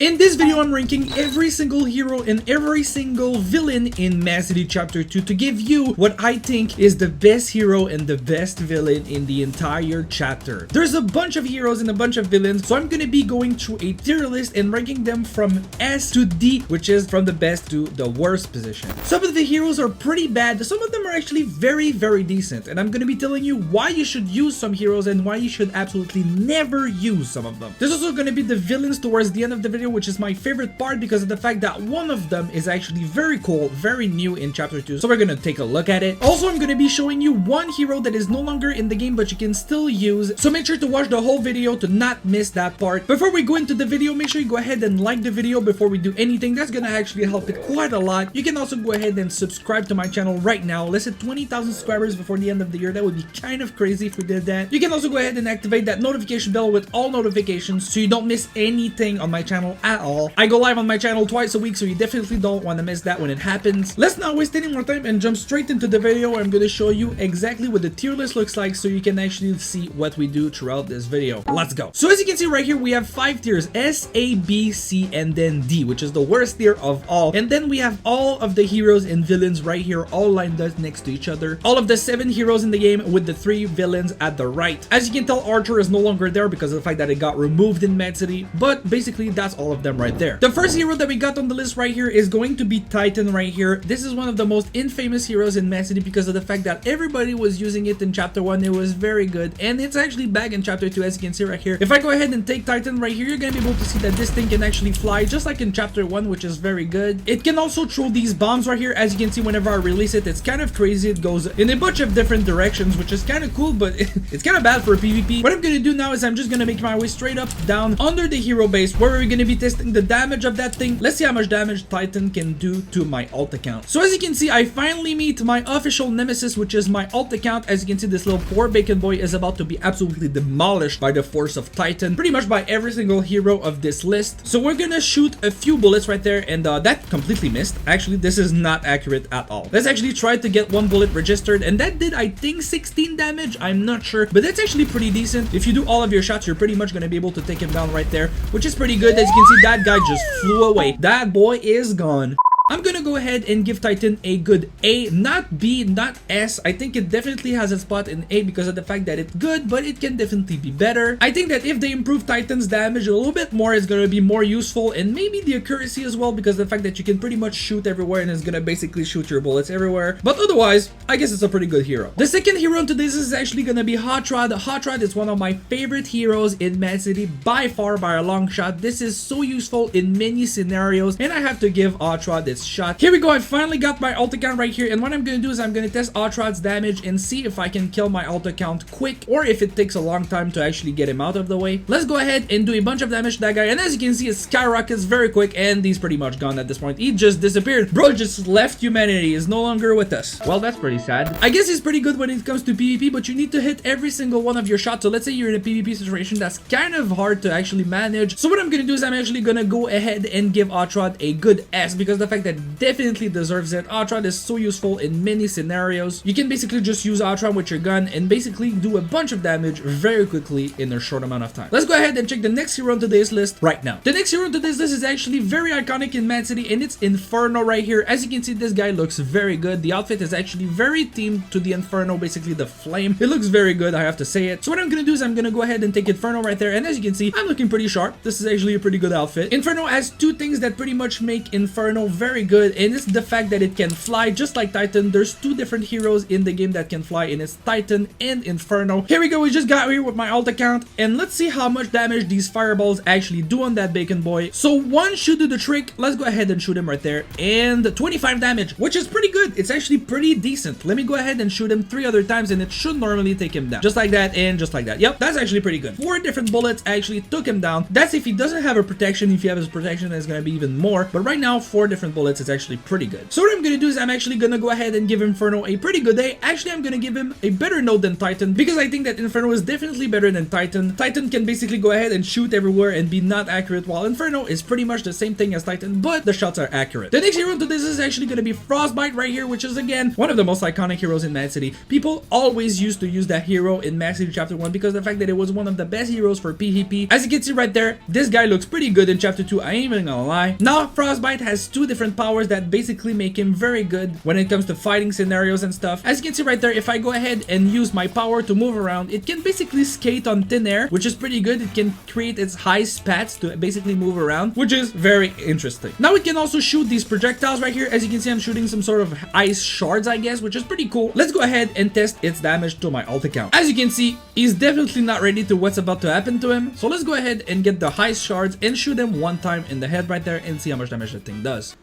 In this video, I'm ranking every single hero and every single villain in Man City Chapter 2 to give you what I think is the best hero and the best villain in the entire chapter. There's a bunch of heroes and a bunch of villains, so I'm gonna be going through a tier list and ranking them from S to D, which is from the best to the worst position. Some of the heroes are pretty bad, some of them are actually very decent, and I'm gonna be telling you why you should use some heroes and why you should absolutely never use some of them. There's also gonna be the villains towards the end of the video, which is my favorite part because of the fact that one of them is actually very cool, very new in chapter 2, so we're gonna take a look at it. Also, I'm gonna be showing you one hero that is no longer in the game but you can still use, so make sure to watch the whole video to not miss that part. Before we go into the video, make sure you go ahead and like the video before we do anything. That's gonna actually help it quite a lot. You can also go ahead and subscribe to my channel right now. Let's hit 20,000 subscribers before the end of the year. That would be kind of crazy if we did that. You can also go ahead and activate that notification bell with all notifications so you don't miss anything on my channel at all. I go live on my channel twice a week, so you definitely don't want to miss that when it happens. Let's not waste any more time and jump straight into the video where I'm going to show you exactly what the tier list looks like so you can actually see what we do throughout this video. Let's go. So as you can see right here, we have 5 tiers: S, A, B, C, and then D, which is the worst tier of all. And then we have all of the heroes and villains right here all lined up next to each other. All of the 7 heroes in the game with the 3 villains at the right. As you can tell, Archer is no longer there because of the fact that it got removed in Mad City, but basically that's all of them right there. The first hero that we got on the list right here is going to be Titan right here. This is one of the most infamous heroes in Mad City because of the fact that everybody was using it in chapter 1. It was very good, and it's actually back in chapter 2, as you can see right here. If I go ahead and take Titan right here, you're gonna be able to see that this thing can actually fly just like in chapter 1, which is very good. It can also throw these bombs right here. As you can see, whenever I release it, it's kind of crazy. It goes in a bunch of different directions, which is kind of cool, but it's kind of bad for PvP. What I'm gonna do now is I'm just gonna make my way straight up down under the hero base where we're gonna be testing the damage of that thing. Let's see how much damage Titan can do to my alt account. So as you can see, I finally meet my official nemesis, which is my alt account. As you can see, this little poor bacon boy is about to be absolutely demolished by the force of Titan, pretty much by every single hero of this list. So we're gonna shoot a few bullets right there, and that completely missed. Actually, this is not accurate at all. Let's actually try to get 1 bullet registered, and that did, I think, 16 damage. I'm not sure, but that's actually pretty decent. If you do all of your shots, you're pretty much gonna be able to take him down right there, which is pretty good. As you can see, that guy just flew away. That boy is gone. I'm gonna go ahead and give Titan a good A, not B, not S. I think it definitely has a spot in A because of the fact that it's good, but it can definitely be better. I think that if they improve Titan's damage a little bit more, it's gonna be more useful, and maybe the accuracy as well because of the fact that you can pretty much shoot everywhere and it's gonna basically shoot your bullets everywhere. But otherwise, I guess it's a pretty good hero. The second hero into this is actually gonna be Hotrod. Hotrod is one of my favorite heroes in Mad City by far, by a long shot. This is so useful in many scenarios, and I have to give Hotrod its shot. Here we go. I finally got my alt account right here, and what I'm gonna do is I'm gonna test Hotrod's damage and see if I can kill my alt account quick or if it takes a long time to actually get him out of the way. Let's go ahead and do a bunch of damage to that guy, and as you can see, it skyrockets very quick, and he's pretty much gone at this point. He just disappeared. Bro just left humanity. Is no longer with us. Well, that's pretty sad. I guess he's pretty good when it comes to PvP, but you need to hit every single one of your shots. So let's say you're in a PvP situation that's kind of hard to actually manage. So what I'm gonna do is I'm actually gonna go ahead and give Hotrod a good S because the fact that definitely deserves it. Hotrod is so useful in many scenarios. You can basically just use Hotrod with your gun and basically do a bunch of damage very quickly in a short amount of time. Let's go ahead and check the next hero on today's list right now. The next hero on today's list is actually very iconic in Mad City, and it's Inferno right here. As you can see, this guy looks very good. The outfit is actually very themed to the Inferno, basically the flame. It looks very good, I have to say it. So what I'm gonna do is I'm gonna go ahead and take Inferno right there, and as you can see, I'm looking pretty sharp. This is actually a pretty good outfit. Inferno has 2 things that pretty much make Inferno very good, and it's the fact that it can fly just like Titan. There's 2 different heroes in the game that can fly, and it's Titan and Inferno. Here we go. We just got here with my alt account, and let's see how much damage these fireballs actually do on that bacon boy. So 1 should do the trick. Let's go ahead and shoot him right there, and 25 damage, which is pretty good. It's actually pretty decent. Let me go ahead and shoot him 3 other times, and it should normally take him down, just like that and just like that. Yep, that's actually pretty good. 4 different bullets actually took him down. That's if he doesn't have a protection. If he has his protection, it's gonna be even more, but right now 4 different bullets bullets, it's actually pretty good. So what I'm gonna do is I'm actually gonna go ahead and give Inferno a pretty good day. Actually, I'm gonna give him a better note than Titan because I think that Inferno is definitely better than Titan. Titan can basically go ahead and shoot everywhere and be not accurate, while Inferno is pretty much the same thing as Titan, but the shots are accurate. The next hero to this is actually gonna be Frostbite right here, which is again one of the most iconic heroes in Mad City. People always used to use that hero in Mad City Chapter 1 because of the fact that it was one of the best heroes for PvP. As you can see right there, this guy looks pretty good in Chapter 2, I ain't even gonna lie. Now, Frostbite has two different powers that basically make him very good when it comes to fighting scenarios and stuff. As you can see right there, if I go ahead and use my power to move around, it can basically skate on thin air, which is pretty good. It can create its high spats to basically move around, which is very interesting. Now it can also shoot these projectiles right here. As you can see, I'm shooting some sort of ice shards, I guess, which is pretty cool. Let's go ahead and test its damage to my alt account. As you can see, he's definitely not ready to what's about to happen to him. So let's go ahead and get the ice shards and shoot him one time in the head right there and see how much damage that thing does.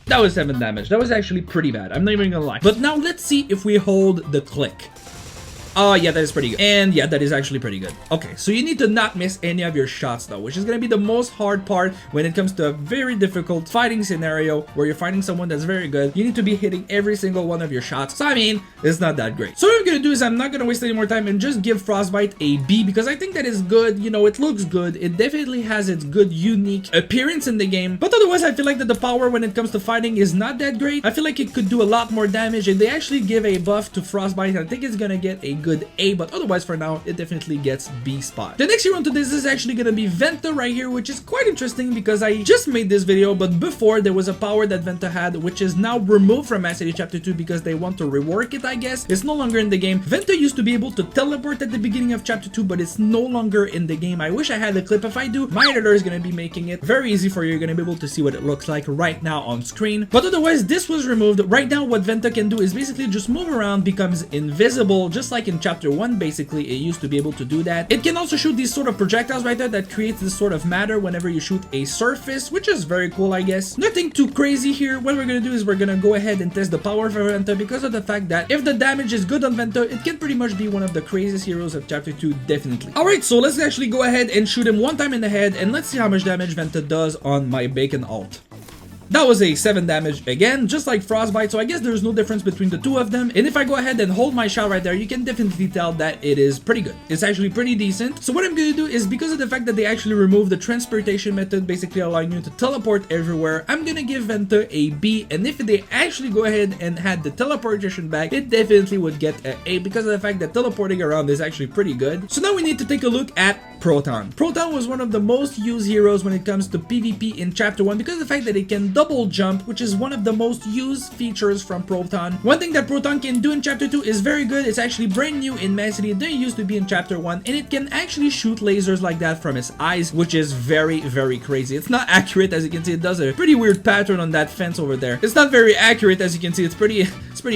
That was 7 damage. That was actually pretty bad. I'm not even gonna lie. But now let's see if we hold the click. Oh, yeah, that is pretty good. And yeah, that is actually pretty good. Okay, so you need to not miss any of your shots though, which is gonna be the most hard part when it comes to a very difficult fighting scenario where you're fighting someone that's very good. You need to be hitting every single one of your shots. So I mean, it's not that great. So what I'm gonna do is I'm not gonna waste any more time and just give Frostbite a B because I think that is good. You know, it looks good. It definitely has its good, unique appearance in the game. But otherwise, I feel like that the power when it comes to fighting is not that great. I feel like it could do a lot more damage, and they actually give a buff to Frostbite. I think it's gonna get a good A, but otherwise for now it definitely gets B spot. The next hero to this is actually gonna be Vanta right here, which is quite interesting because I just made this video, but before there was a power that Vanta had which is now removed from Mad City Chapter 2 because they want to rework it, I guess. It's no longer in the game. Vanta used to be able to teleport at the beginning of Chapter 2, but it's no longer in the game. I wish I had the clip. If I do, my editor is gonna be making it very easy for you. You're gonna be able to see what it looks like right now on screen. But otherwise, this was removed. Right now what Vanta can do is basically just move around, becomes invisible, just like in Chapter 1 basically. It used to be able to do that. It can also shoot these sort of projectiles right there that creates this sort of matter whenever you shoot a surface, which is very cool, I guess. Nothing too crazy here. What we're gonna do is we're gonna go ahead and test the power for Vanta because of the fact that if the damage is good on Vanta, it can pretty much be one of the craziest heroes of Chapter 2, definitely. Alright, so let's actually go ahead and shoot him one time in the head and let's see how much damage Vanta does on my bacon alt. That was a 7 damage again, just like Frostbite, so I guess there's no difference between the two of them. And if I go ahead and hold my shot right there, you can definitely tell that it is pretty good. It's actually pretty decent. So what I'm gonna do is, because of the fact that they actually removed the transportation method, basically allowing you to teleport everywhere, I'm gonna give Vanta a B. And if they actually go ahead and had the teleportation back, it definitely would get an A because of the fact that teleporting around is actually pretty good. So now we need to take a look at Proton. Proton was one of the most used heroes when it comes to PvP in Chapter 1 because of the fact that it can double jump, which is one of the most used features from Proton. One thing that Proton can do in Chapter 2 is very good. It's actually brand new in Mad City. It didn't used to be in Chapter 1, and it can actually shoot lasers like that from its eyes, which is very, very crazy. It's not accurate, as you can see. It does a pretty weird pattern on that fence over there. It's not very accurate, as you can see. It's pretty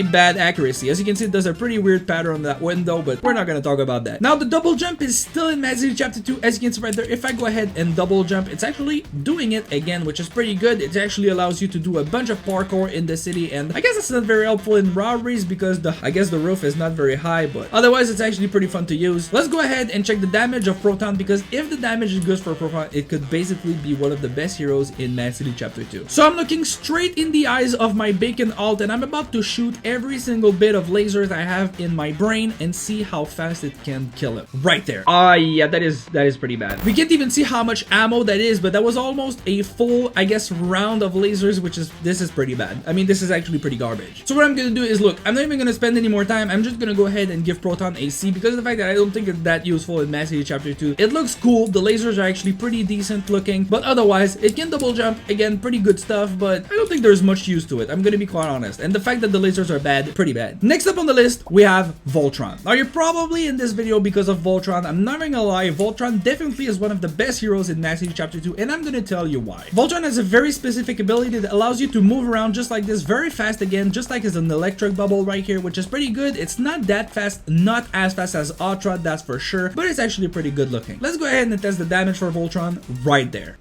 bad accuracy. As you can see, it does a pretty weird pattern on that window, but we're not gonna talk about that. Now, the double jump is still in Mad City Chapter 2, as you can see right there. If I go ahead and double jump, it's actually doing it again, which is pretty good. It actually allows you to do a bunch of parkour in the city, and I guess it's not very helpful in robberies because I guess the roof is not very high, but otherwise it's actually pretty fun to use. Let's go ahead and check the damage of Proton, because if the damage is good for Proton, it could basically be one of the best heroes in Mad City Chapter 2. So I'm looking straight in the eyes of my bacon alt, and I'm about to shoot every single bit of lasers I have in my brain and see how fast it can kill him. Right there. Yeah, that is pretty bad. We can't even see how much ammo that is, but that was almost a full, I guess, round of lasers, which is, this is pretty bad. I mean, this is actually pretty garbage. So what I'm gonna do is, look, I'm not even gonna spend any more time. I'm just gonna go ahead and give Proton a C because of the fact that I don't think it's that useful in Mad City Chapter 2. It looks cool. The lasers are actually pretty decent looking, but otherwise, it can double jump. Again, pretty good stuff, but I don't think there's much use to it. I'm gonna be quite honest. And the fact that the lasers are bad, pretty bad. Next up on the list, we have Voltron. Now, you're probably in this video because of Voltron. I'm not even gonna lie, Voltron definitely is one of the best heroes in Mad City Chapter 2, and I'm gonna tell you why. Voltron has a very specific ability that allows you to move around just like this, very fast again, just like as an electric bubble right here, which is pretty good. It's not that fast, not as fast as Hotrod, that's for sure, but it's actually pretty good looking. Let's go ahead and test the damage for Voltron right there.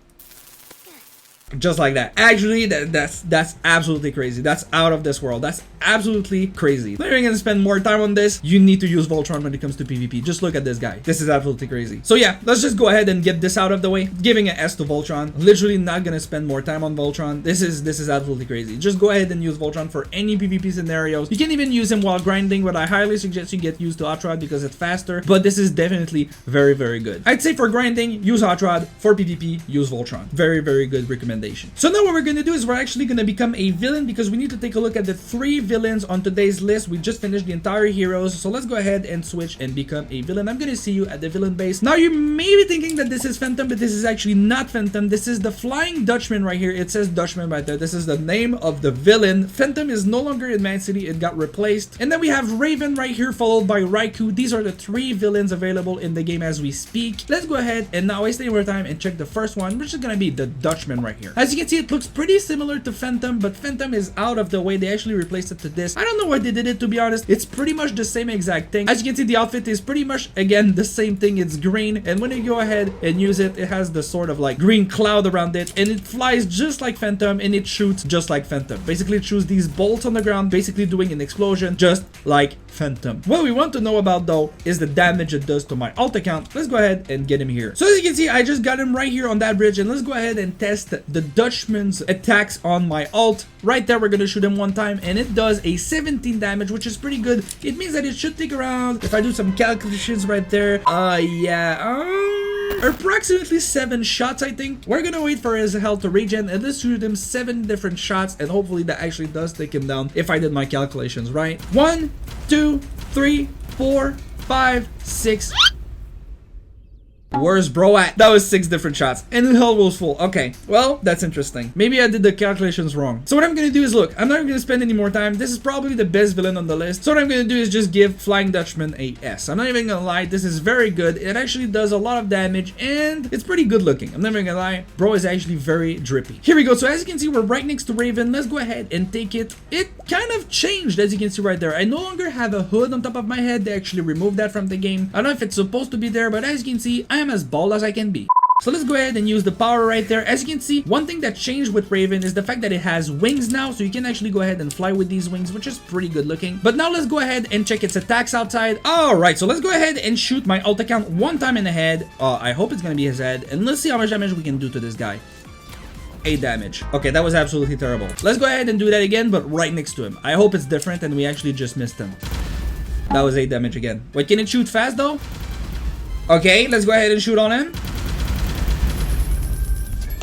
Just like that. Actually, that's absolutely crazy. That's out of this world. That's absolutely crazy. Now you're gonna spend more time on this. You need to use Voltron when it comes to PvP. Just look at this guy. This is absolutely crazy. So yeah, let's just go ahead and get this out of the way. Giving an S to Voltron. Literally not gonna spend more time on Voltron. This is absolutely crazy. Just go ahead and use Voltron for any PvP scenarios. You can even use him while grinding, but I highly suggest you get used to Hotrod because it's faster. But this is definitely very, very good. I'd say for grinding, use Hotrod. For PvP, use Voltron. Very, very good recommendation. So now what we're gonna do is we're actually gonna become a villain because we need to take a look at the 3 villains on today's list. We just finished the entire heroes. So let's go ahead and switch and become a villain. I'm gonna see you at the villain base. Now you may be thinking that this is Phantom, but this is actually not Phantom. This is the flying Dutchman right here. It says Dutchman right there. This is the name of the villain. Phantom is no longer in Man City. It got replaced. And then we have Raven right here, followed by Rykou. These are the 3 villains available in the game as we speak. Let's go ahead and not waste any more time and check the first one, which is gonna be the Dutchman right here. As you can see, it looks pretty similar to Phantom, but Phantom is out of the way. They actually replaced it to this. I don't know why they did it, to be honest. It's pretty much the same exact thing. As you can see, the outfit is pretty much, again, the same thing. It's green, and when you go ahead and use it, it has the sort of like green cloud around it, and it flies just like Phantom, and it shoots just like Phantom. Basically, it shoots these bolts on the ground, basically doing an explosion just like Phantom. What we want to know about, though, is the damage it does to my alt account. Let's go ahead and get him here. So as you can see, I just got him right here on that bridge, and let's go ahead and test the Dutchman's attacks on my alt. Right there, we're gonna shoot him one time, and it does a 17 damage, which is pretty good. It means that it should take around, if I do some calculations right there, approximately 7 shots, I think. We're gonna wait for his health to regen, and let's shoot him 7 different shots, and hopefully that actually does take him down if I did my calculations right. 1, 2, 3, 4, 5, 6. Where's bro at? That was 6 different shots, and the health was full. Okay, well, that's interesting. Maybe I did the calculations wrong. So what I'm gonna do is, look, I'm not gonna spend any more time. This is probably the best villain on the list. So what I'm gonna do is just give Flying Dutchman a S. I'm not even gonna lie, this is very good. It actually does a lot of damage, and it's pretty good looking. I'm never gonna lie, bro is actually very drippy. Here we go. So as you can see, we're right next to Raven. Let's go ahead and take it. It kind of changed, as you can see right there. I no longer have a hood on top of my head. They actually removed that from the game. I don't know if it's supposed to be there, but as you can see, I am as bald as I can be. So let's go ahead and use the power right there. As you can see, one thing that changed with Raven is the fact that it has wings now, so you can actually go ahead and fly with these wings, which is pretty good looking. But now let's go ahead and check its attacks outside. Alright, so let's go ahead and shoot my alt account one time in the head. I hope it's gonna be his head, and let's see how much damage we can do to this guy. 8 damage. Okay, that was absolutely terrible. Let's go ahead and do that again, but right next to him. I hope it's different and we actually just missed him. That was 8 damage again. Wait, can it shoot fast though? Okay, let's go ahead and shoot on him.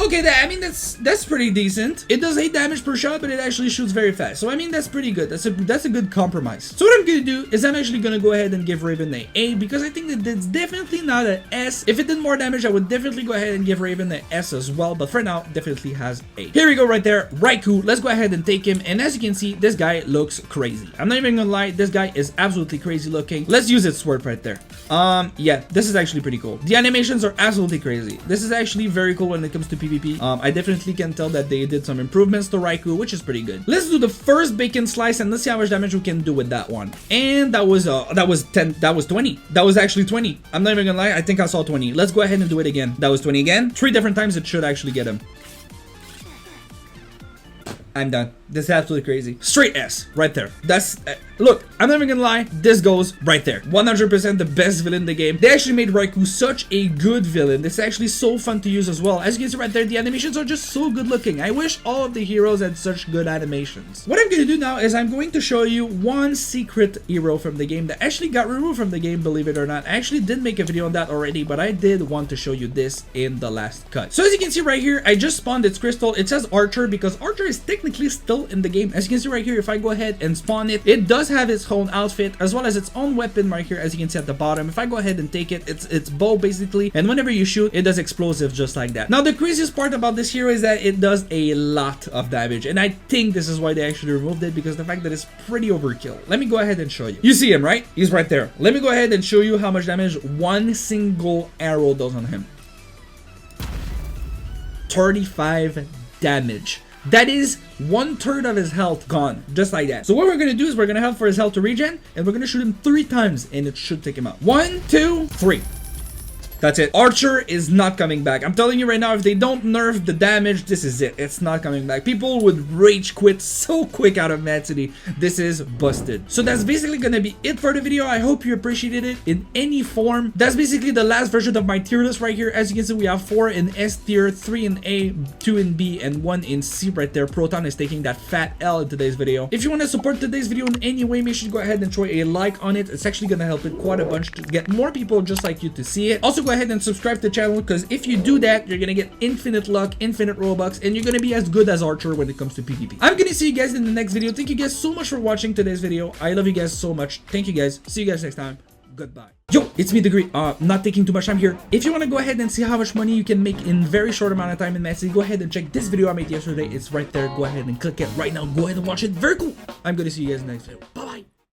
Okay, I mean, that's pretty decent. It does 8 damage per shot, but it actually shoots very fast. So I mean, that's pretty good. That's a good compromise. So what I'm gonna do is I'm actually gonna go ahead and give Raven an A, because I think that it's definitely not an S. If it did more damage, I would definitely go ahead and give Raven an S as well. But for now, definitely has A. Here we go right there, Rykou. Let's go ahead and take him. And as you can see, this guy looks crazy. I'm not even gonna lie, this guy is absolutely crazy looking. Let's use its sword right there. Yeah, this is actually pretty cool. The animations are absolutely crazy. This is actually very cool when it comes to PvP. I definitely can tell that they did some improvements to Rykou, which is pretty good. Let's do the first bacon slice and let's see how much damage we can do with that one. And that was 20. That was actually 20. I'm not even gonna lie, I think I saw 20. Let's go ahead and do it again. That was 20 again. 3 different times. It should actually get him. I'm done. This is absolutely crazy. Straight S right there. That's look, I'm not even gonna lie, this goes right there. 100% the best villain in the game. They actually made Rykou such a good villain. It's actually so fun to use as well. As you can see right there, the animations are just so good looking. I wish all of the heroes had such good animations. What I'm gonna do now is I'm going to show you one secret hero from the game that actually got removed from the game, believe it or not. I actually did make a video on that already, but I did want to show you this in the last cut. So as you can see right here, I just spawned its crystal. It says Archer because Archer is technically still in the game. As you can see right here, if I go ahead and spawn it, it does have its own outfit as well as its own weapon right here, as you can see at the bottom. If I go ahead and take it, it's bow basically, and whenever you shoot, it does explosives just like that. Now the craziest part about this hero is that it does a lot of damage, and I think this is why they actually removed it, because the fact that it's pretty overkill. Let me go ahead and show you. You see him, right? He's right there. Let me go ahead and show you how much damage one single arrow does on him. 35 damage. That is 1/3 of his health gone, just like that. So what we're gonna do is we're gonna have for his health to regen, and we're gonna shoot him 3 times, and it should take him out. 1, 2, 3. That's it. Archer is not coming back. I'm telling you right now, if they don't nerf the damage, this is it. It's not coming back. People would rage quit so quick out of Mad City. This is busted. So that's basically gonna be it for the video. I hope you appreciated it in any form. That's basically the last version of my tier list right here. As you can see, we have 4 in S tier, 3 in A, 2 in B, and 1 in C right there. Proton is taking that fat L in today's video. If you want to support today's video in any way, make sure you go ahead and throw a like on it. It's actually gonna help it quite a bunch to get more people just like you to see it. Also, go ahead and subscribe to the channel, because if you do that, you're gonna get infinite luck, infinite Robux, and you're gonna be as good as Archer when it comes to PvP. I'm gonna see you guys in the next video. Thank you guys so much for watching today's video. I love you guys so much. Thank you guys. See you guys next time. Goodbye. Yo, it's me, Degree. Not taking too much time here. If you want to go ahead and see how much money you can make in very short amount of time in Mad City, go ahead and check this video I made yesterday. It's right there. Go ahead and click it right now. Go ahead and watch it. Very cool. I'm gonna see you guys in the next video.